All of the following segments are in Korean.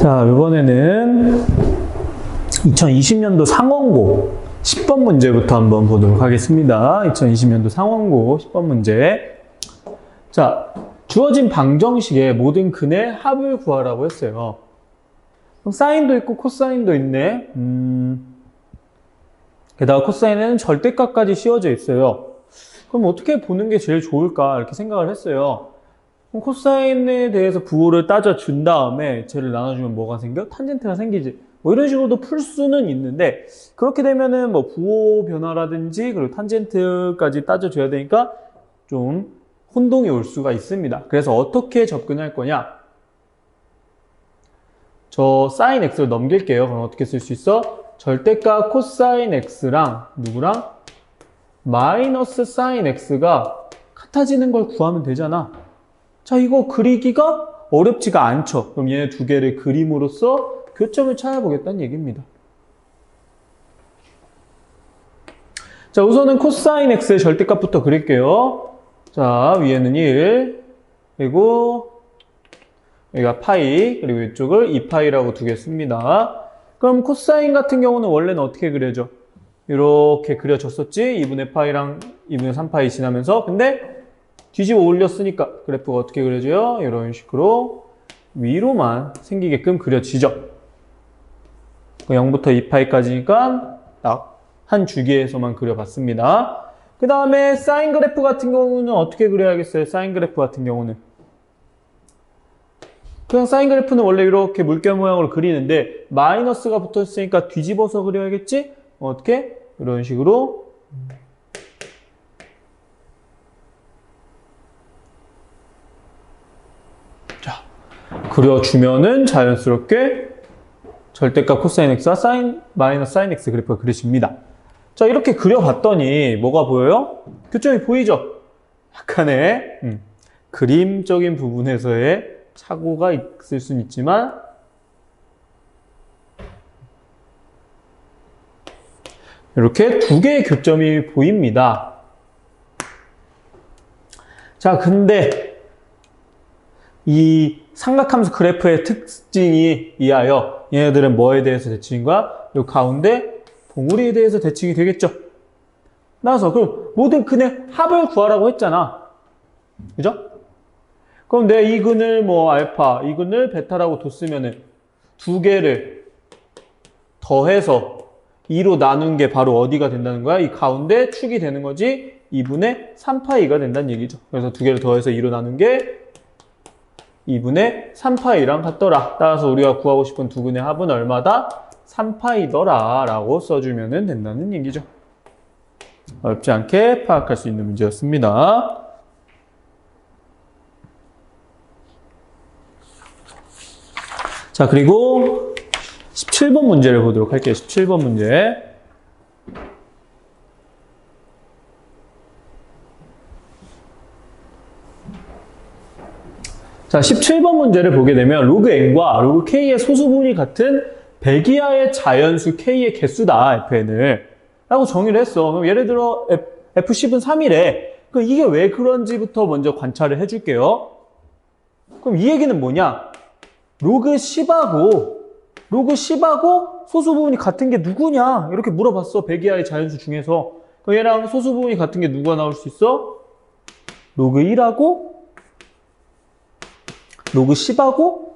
자, 이번에는 2020년도 상원고 10번 문제부터 한번 보도록 하겠습니다. 2020년도 상원고 10번 문제. 자, 주어진 방정식의 모든 근의 합을 구하라고 했어요. 그럼 사인도 있고 코사인도 있네. 게다가 코사인에는 절대값까지 씌워져 있어요. 그럼 어떻게 보는 게 제일 좋을까 이렇게 생각을 했어요. 그럼 코사인에 대해서 부호를 따져준 다음에 쟤를 나눠주면 뭐가 생겨? 탄젠트가 생기지. 뭐 이런 식으로도 풀 수는 있는데, 그렇게 되면은 뭐 부호 변화라든지 그리고 탄젠트까지 따져줘야 되니까 좀 혼동이 올 수가 있습니다. 그래서 어떻게 접근할 거냐? 저 사인 x를 넘길게요. 그럼 어떻게 쓸 수 있어? 절대값 코사인 x랑 누구랑? 마이너스 사인 x가 같아지는 걸 구하면 되잖아. 자, 이거 그리기가 어렵지가 않죠. 그럼 얘네 두 개를 그림으로써 교점을 찾아보겠다는 얘기입니다. 자, 우선은 코사인 x의 절대값부터 그릴게요. 자, 위에는 1, 그리고 여기가 파이, 그리고 이쪽을 2파이라고 두겠습니다. 그럼 코사인 같은 경우는 원래는 어떻게 그려져? 이렇게 그려졌었지? 2분의 파이랑 2분의 3파이 지나면서. 근데 뒤집어 올렸으니까 그래프가 어떻게 그려져요? 이런 식으로 위로만 생기게끔 그려지죠. 0부터 2파이까지니까 딱 한 주기에서만 그려봤습니다. 그 다음에 사인 그래프 같은 경우는 어떻게 그려야겠어요? 사인 그래프 같은 경우는 그냥 사인 그래프는 원래 이렇게 물결 모양으로 그리는데 마이너스가 붙었으니까 뒤집어서 그려야겠지? 어떻게? 이런 식으로 자, 그려주면은 자연스럽게 절대값 코사인 x와 마이너스 사인 x 그래프가 그려집니다. 자, 이렇게 그려봤더니 뭐가 보여요? 교점이 보이죠? 약간의 그림적인 부분에서의 착오가 있을 수는 있지만 이렇게 두 개의 교점이 보입니다. 자, 근데 이 삼각함수 그래프의 특징이 이하여 얘네들은 뭐에 대해서 대칭인 거야? 이 가운데 봉우리에 대해서 대칭이 되겠죠. 나와서 그럼 모든 근의 합을 구하라고 했잖아. 그죠? 그럼 내 이 근을 뭐 알파, 이 근을 베타라고 뒀으면은 두 개를 더해서 2로 나눈 게 바로 어디가 된다는 거야? 이 가운데 축이 되는 거지. 2분의 3파이가 된다는 얘기죠. 그래서 두 개를 더해서 2로 나눈 게 2분의 3파이랑 같더라. 따라서 우리가 구하고 싶은 두 근의 합은 얼마다? 3파이더라 라고 써주면 된다는 얘기죠. 어렵지 않게 파악할 수 있는 문제였습니다. 자, 그리고 17번 문제를 보도록 할게요. 17번 문제. 자, 17번 문제를 보게 되면 로그 n과 로그 k의 소수분이 같은 백이하의 자연수 k의 개수다, fn을. 라고 정의를 했어. 그럼 예를 들어 f10은 3이래. 그럼 이게 왜 그런지부터 먼저 관찰을 해줄게요. 그럼 이 얘기는 뭐냐? 로그 10하고 소수부분이 같은 게 누구냐? 이렇게 물어봤어. 백이하의 자연수 중에서. 그럼 얘랑 소수부분이 같은 게 누가 나올 수 있어? 로그 1하고 로그 10하고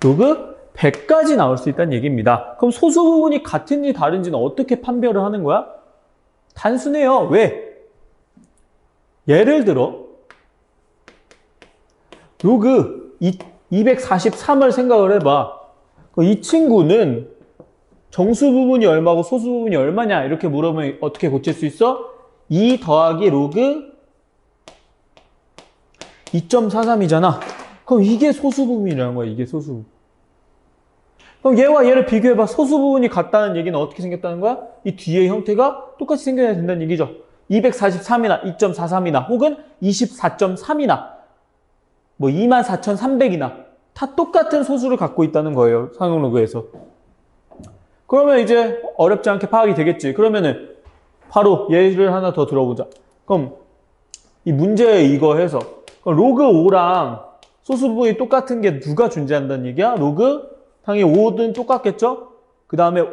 로그 100까지 나올 수 있다는 얘기입니다. 그럼 소수 부분이 같은지 다른지는 어떻게 판별을 하는 거야? 단순해요. 왜? 예를 들어 로그 243을 생각을 해봐. 이 친구는 정수 부분이 얼마고 소수 부분이 얼마냐 이렇게 물어보면 어떻게 고칠 수 있어? 2 더하기 로그 2.43이잖아. 그럼 이게 소수 부분이라는 거야. 이게 소수 부분. 그럼 얘와 얘를 비교해봐. 소수 부분이 같다는 얘기는 어떻게 생겼다는 거야? 이 뒤의 형태가 똑같이 생겨야 된다는 얘기죠. 243이나 2.43이나 혹은 24.3이나 뭐 24,300이나 다 똑같은 소수를 갖고 있다는 거예요. 상용로그에서. 그러면 이제 어렵지 않게 파악이 되겠지. 그러면은 바로 예를 하나 더 들어보자. 그럼 이 문제에 이거 해서 로그 5랑 소수 부분이 똑같은 게 누가 존재한다는 얘기야? 로그 당연히 5는 똑같겠죠? 그 다음에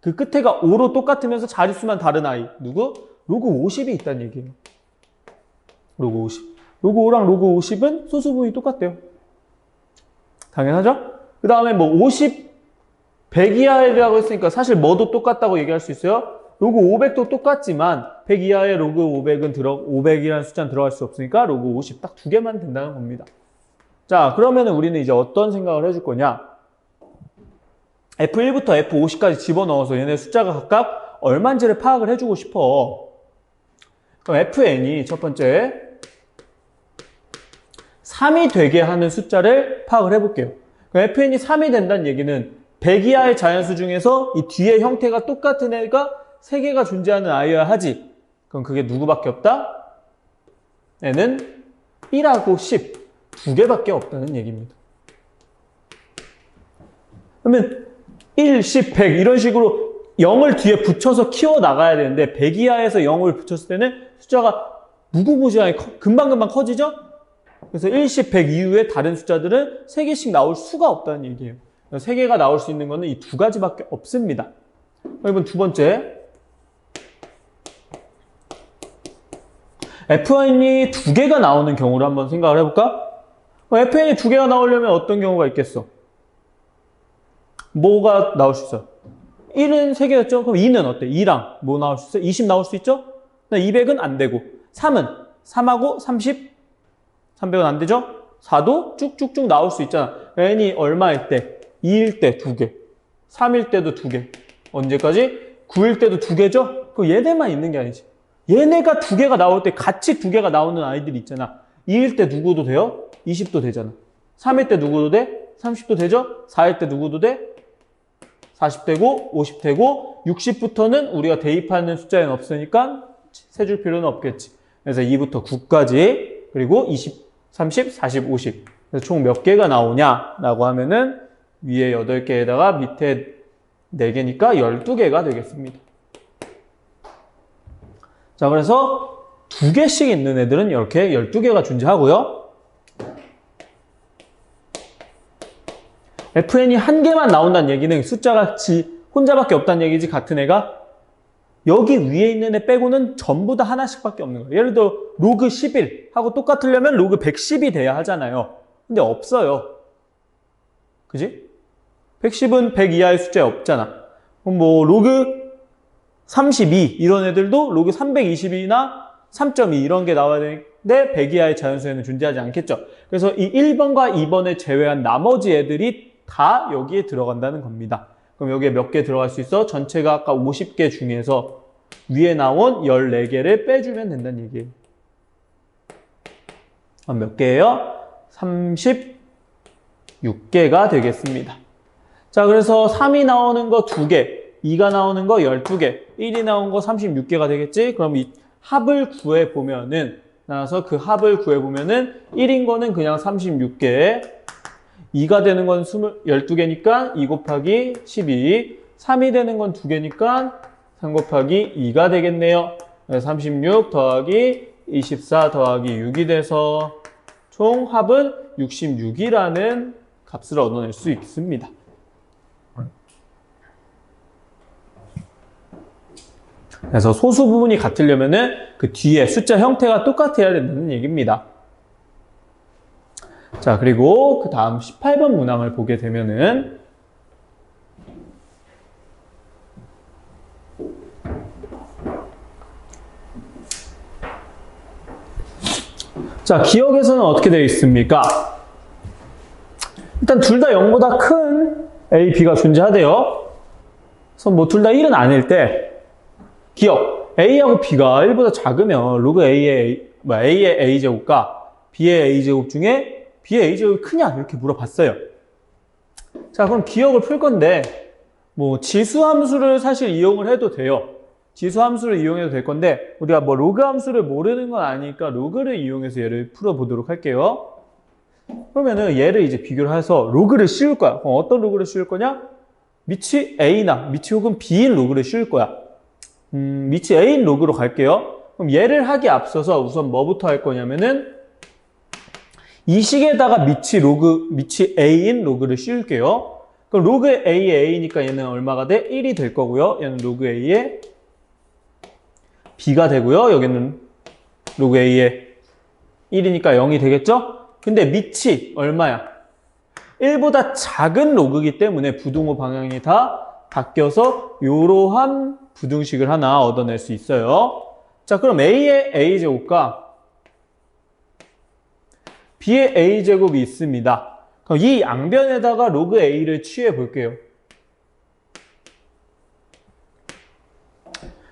그 끝에가 5로 똑같으면서 자릿수만 다른 아이 누구? 로그 50이 있다는 얘기예요. 로그 50. 로그 5랑 로그 50은 소수 부분이 똑같대요. 당연하죠? 그 다음에 뭐 50, 100 이하라고 했으니까 사실 뭐도 똑같다고 얘기할 수 있어요? 로그 500도 똑같지만 100 이하의 로그 500은 500이라는 숫자는 들어갈 수 없으니까 로그 50 딱 두 개만 된다는 겁니다. 자, 그러면 우리는 이제 어떤 생각을 해줄 거냐? F1부터 F50까지 집어넣어서 얘네 숫자가 각각 얼마인지를 파악을 해주고 싶어. 그럼 FN이 첫 번째 3이 되게 하는 숫자를 파악을 해볼게요. 그럼 FN이 3이 된다는 얘기는 100 이하의 자연수 중에서 이 뒤에 형태가 똑같은 애가 3개가 존재하는 아이여야 하지. 그럼 그게 누구밖에 없다? 얘는 1하고 10 두 개밖에 없다는 얘기입니다. 그러면 1, 10, 100 이런 식으로 0을 뒤에 붙여서 키워나가야 되는데 100 이하에서 0을 붙였을 때는 숫자가 무구무지하게 금방금방 커지죠? 그래서 1, 10, 100 이후에 다른 숫자들은 3개씩 나올 수가 없다는 얘기예요. 3개가 나올 수 있는 거는 이 두 가지밖에 없습니다. 이번 두 번째 FN이 두 개가 나오는 경우를 한번 생각을 해볼까? FN이 두 개가 나오려면 어떤 경우가 있겠어? 뭐가 나올 수 있어? 1은 3개였죠? 그럼 2는 어때? 2랑 뭐 나올 수 있어? 20 나올 수 있죠? 200은 안 되고 3은 3하고 30 300은 안 되죠? 4도 쭉쭉쭉 나올 수 있잖아. n이 얼마일 때? 2일 때 2개 3일 때도 2개 언제까지? 9일 때도 2개죠? 그럼 얘네만 있는 게 아니지. 얘네가 2개가 나올 때 같이 2개가 나오는 아이들이 있잖아. 2일 때 누구도 돼요? 20도 되잖아. 3일 때 누구도 돼? 30도 되죠? 4일 때 누구도 돼? 40 되고 50 되고 60부터는 우리가 대입하는 숫자에는 없으니까 세줄 필요는 없겠지. 그래서 2부터 9까지 그리고 20, 30, 40, 50 그래서 총 몇 개가 나오냐라고 하면은 위에 8개에다가 밑에 4개니까 12개가 되겠습니다. 자, 그래서 2개씩 있는 애들은 이렇게 12개가 존재하고요. FN이 한 개만 나온다는 얘기는 숫자가 혼자밖에 없다는 얘기지 같은 애가 여기 위에 있는 애 빼고는 전부 다 하나씩밖에 없는 거예요. 예를 들어 로그 11 하고 똑같으려면 로그 110이 돼야 하잖아요. 근데 없어요. 그지? 110은 100 이하의 숫자에 없잖아. 그럼 뭐 로그 32 이런 애들도 로그 320이나 3.2 이런 게 나와야 되는데 100 이하의 자연수에는 존재하지 않겠죠. 그래서 이 1번과 2번을 제외한 나머지 애들이 다 여기에 들어간다는 겁니다. 그럼 여기에 몇 개 들어갈 수 있어? 전체가 아까 50개 중에서 위에 나온 14개를 빼주면 된다는 얘기예요. 그럼 몇 개예요? 36개가 되겠습니다. 자, 그래서 3이 나오는 거 2개, 2가 나오는 거 12개, 1이 나온 거 36개가 되겠지? 그럼 이 합을 구해보면은, 나와서 그 합을 구해보면은 1인 거는 그냥 36개, 2가 되는 건 12개니까 2 곱하기 12, 3이 되는 건 2개니까 3 곱하기 2가 되겠네요. 36 더하기 24 더하기 6이 돼서 총 합은 66이라는 값을 얻어낼 수 있습니다. 그래서 소수 부분이 같으려면은 그 뒤에 숫자 형태가 똑같아야 된다는 얘기입니다. 자, 그리고 그 다음 18번 문항을 보게 되면은 자, 기억에서는 어떻게 되어 있습니까? 일단 둘 다 0보다 큰 A, B가 존재하대요. 그래서 뭐 둘 다 1은 아닐 때 기억, A하고 B가 1보다 작으면 로그 A의 A제곱과 B의 A제곱 중에 B의 A제곱이 크냐? 이렇게 물어봤어요. 자, 그럼 기억을 풀 건데 뭐 지수함수를 사실 이용을 해도 돼요. 지수함수를 이용해도 될 건데 우리가 뭐 로그 함수를 모르는 건 아니니까 로그를 이용해서 얘를 풀어보도록 할게요. 그러면은 얘를 이제 비교를 해서 로그를 씌울 거야. 그럼 어떤 로그를 씌울 거냐? 밑이 A나 밑이 혹은 B인 로그를 씌울 거야. 밑이 A인 로그로 갈게요. 그럼 얘를 하기 앞서서 우선 뭐부터 할 거냐면은 이 식에다가 밑이 a인 로그를 씌울게요. 그럼 로그 a의 a니까 얘는 얼마가 돼? 1이 될 거고요. 얘는 로그 a의 b가 되고요. 여기는 로그 a의 1이니까 0이 되겠죠? 근데 밑이 얼마야? 1보다 작은 로그이기 때문에 부등호 방향이 다 바뀌어서 이러한 부등식을 하나 얻어낼 수 있어요. 자, 그럼 a의 a제곱과 b의 a제곱이 있습니다. 그럼 이 양변에다가 로그 a를 취해 볼게요.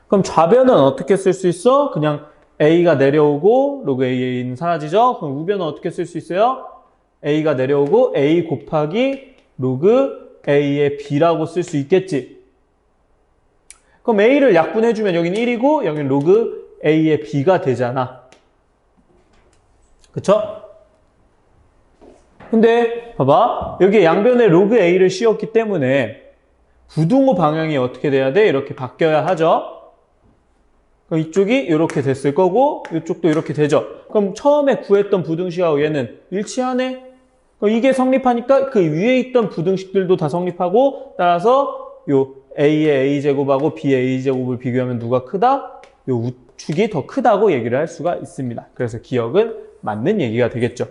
그럼 좌변은 어떻게 쓸 수 있어? 그냥 a가 내려오고 로그 a는 사라지죠? 그럼 우변은 어떻게 쓸 수 있어요? a가 내려오고 a 곱하기 로그 a의 b라고 쓸 수 있겠지. 그럼 a를 약분해주면 여기는 1이고 여기는 로그 a의 b가 되잖아. 그쵸? 근데 봐봐. 여기 양변에 로그 a를 씌웠기 때문에 부등호 방향이 어떻게 돼야 돼? 이렇게 바뀌어야 하죠. 그럼 이쪽이 이렇게 됐을 거고 이쪽도 이렇게 되죠. 그럼 처음에 구했던 부등식하고 얘는 일치하네? 그럼 이게 성립하니까 그 위에 있던 부등식들도 다 성립하고 따라서 요 a의 a제곱하고 b의 a제곱을 비교하면 누가 크다? 요 우측이 더 크다고 얘기를 할 수가 있습니다. 그래서 기억은 맞는 얘기가 되겠죠.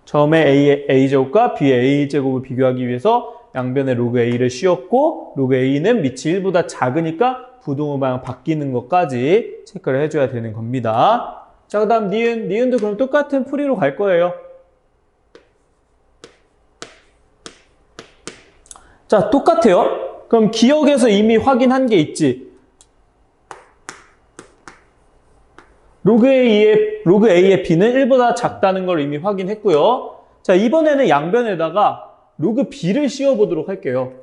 처음에 a의 a제곱과 b의 a제곱을 비교하기 위해서 양변에 로그 a를 씌웠고 로그 a는 밑이 1보다 작으니까 부등호 방향 바뀌는 것까지 체크를 해줘야 되는 겁니다. 자, 그 다음 니은도 그럼 똑같은 풀이로 갈 거예요. 자, 똑같아요. 그럼 기억에서 이미 확인한 게 있지. 로그 A의 B는 1보다 작다는 걸 이미 확인했고요. 자, 이번에는 양변에다가 로그 B를 씌워보도록 할게요.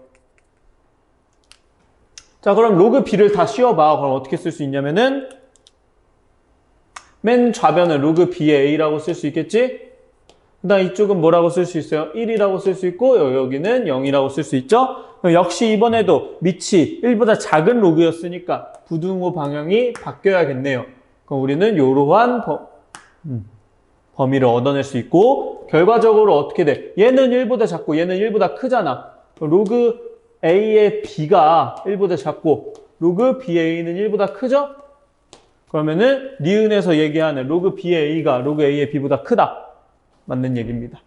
자, 그럼 로그 B를 다 씌워봐. 그럼 어떻게 쓸 수 있냐면은 맨 좌변은 로그 B의 A라고 쓸 수 있겠지? 그 다음 이쪽은 뭐라고 쓸 수 있어요? 1이라고 쓸 수 있고 여기는 0이라고 쓸 수 있죠? 역시 이번에도 밑이 1보다 작은 로그였으니까 부등호 방향이 바뀌어야겠네요. 그럼 우리는 이러한 범위를 얻어낼 수 있고 결과적으로 어떻게 돼? 얘는 1보다 작고 얘는 1보다 크잖아. 로그 A의 B가 1보다 작고 로그 B의 A는 1보다 크죠? 그러면은 니은에서 얘기하는 로그 B의 A가 로그 A의 B보다 크다. 맞는 얘기입니다.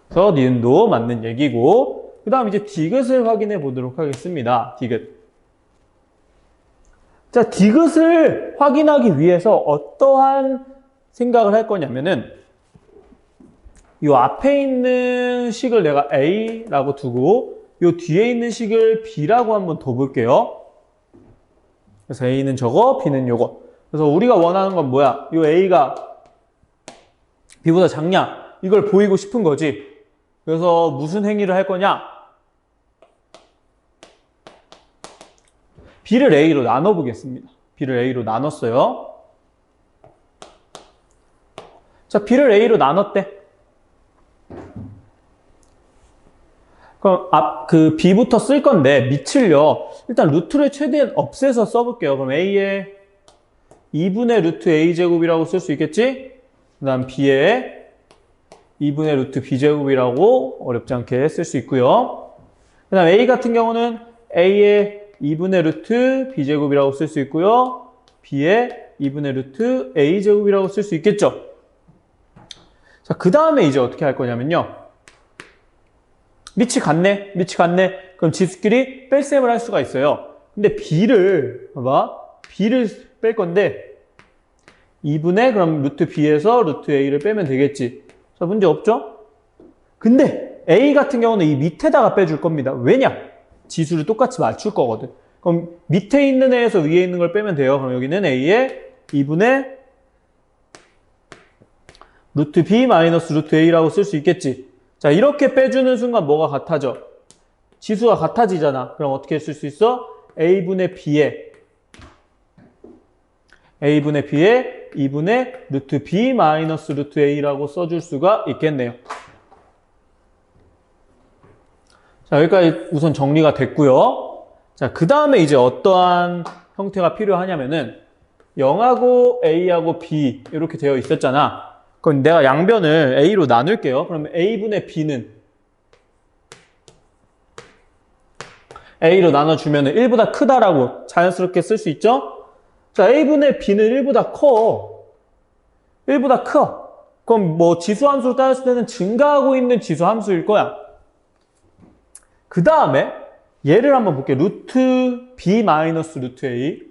그래서 니은도 맞는 얘기고 그 다음 이제 디귿을 확인해 보도록 하겠습니다. 디귿. 자, 디귿을 확인하기 위해서 어떠한 생각을 할 거냐면은 이 앞에 있는 식을 내가 A라고 두고 이 뒤에 있는 식을 B라고 한번 더 볼게요. 그래서 A는 저거, B는 요거. 그래서 우리가 원하는 건 뭐야? 이 A가 B보다 작냐? 이걸 보이고 싶은 거지. 그래서 무슨 행위를 할 거냐? B를 A로 나눠보겠습니다. B를 A로 나눴어요. 자, B를 A로 나눴대. 그럼 B부터 쓸 건데 밑을요. 일단 루트를 최대한 없애서 써볼게요. 그럼 A의 2분의 루트 A제곱이라고 쓸 수 있겠지? 그 다음 B의 2분의 루트 B제곱이라고 어렵지 않게 쓸 수 있고요. 그 다음 A 같은 경우는 A의 2분의 루트 B제곱이라고 쓸 수 있고요. B의 2분의 루트 A제곱이라고 쓸 수 있겠죠. 자, 그 다음에 이제 어떻게 할 거냐면요. 밑이 같네. 그럼 지수끼리 뺄셈을 할 수가 있어요. 근데 봐봐. B를 뺄 건데 2분의 그럼 루트 B에서 루트 A를 빼면 되겠지. 자, 문제 없죠? 근데 A 같은 경우는 이 밑에다가 빼줄 겁니다. 왜냐? 지수를 똑같이 맞출 거거든. 그럼 밑에 있는 애에서 위에 있는 걸 빼면 돼요. 그럼 여기는 A의 2분의 루트 B 마이너스 루트 A라고 쓸 수 있겠지. 자, 이렇게 빼주는 순간 뭐가 같아져? 지수가 같아지잖아. 그럼 어떻게 쓸 수 있어? A분의 B에 2분의 루트 B 마이너스 루트 A라고 써줄 수가 있겠네요. 자, 여기까지 우선 정리가 됐고요. 자, 그 다음에 이제 어떠한 형태가 필요하냐면은 0하고 A하고 B 이렇게 되어 있었잖아. 그럼 내가 양변을 A로 나눌게요. 그러면 A분의 B는 A로 나눠주면 1보다 크다라고 자연스럽게 쓸 수 있죠? 자, A분의 B는 1보다 커. 1보다 커. 그럼 뭐 지수함수로 따졌을 때는 증가하고 있는 지수함수일 거야. 그 다음에 얘를 한번 볼게. 루트 B 마이너스 루트 A.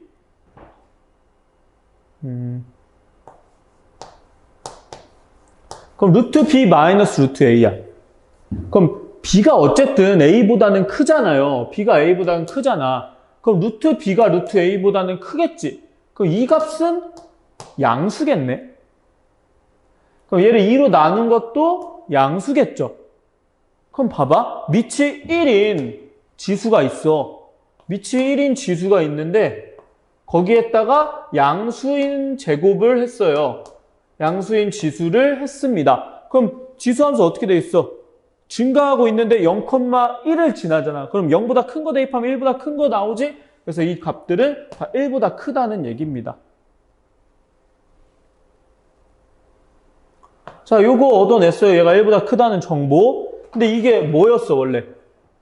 그럼 루트 B 마이너스 루트 A야. 그럼 B가 어쨌든 A보다는 크잖아요. B가 A보다는 크잖아. 그럼 루트 B가 루트 A보다는 크겠지. 그럼 이 값은 양수겠네. 그럼 얘를 2로 나눈 것도 양수겠죠. 그럼 봐봐. 밑이 1인 지수가 있어. 밑이 1인 지수가 있는데 거기에다가 양수인 제곱을 했어요. 양수인 지수를 했습니다. 그럼 지수함수 어떻게 돼 있어? 증가하고 있는데 0,1을 지나잖아. 그럼 0보다 큰 거 대입하면 1보다 큰 거 나오지? 그래서 이 값들은 다 1보다 크다는 얘기입니다. 자, 요거 얻어냈어요. 얘가 1보다 크다는 정보. 근데 이게 뭐였어, 원래?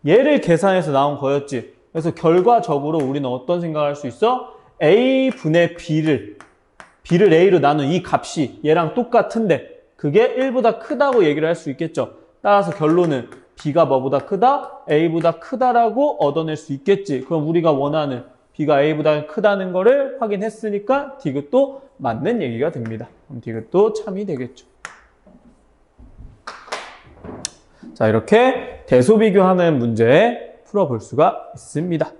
얘를 계산해서 나온 거였지. 그래서 결과적으로 우리는 어떤 생각을 할 수 있어? A분의 B를 A로 나눈 이 값이 얘랑 똑같은데 그게 1보다 크다고 얘기를 할 수 있겠죠. 따라서 결론은 B가 뭐보다 크다? A보다 크다라고 얻어낼 수 있겠지. 그럼 우리가 원하는 B가 A보다 크다는 거를 확인했으니까 디귿도 맞는 얘기가 됩니다. 그럼 디귿도 참이 되겠죠. 자, 이렇게 대소비교하는 문제 풀어볼 수가 있습니다.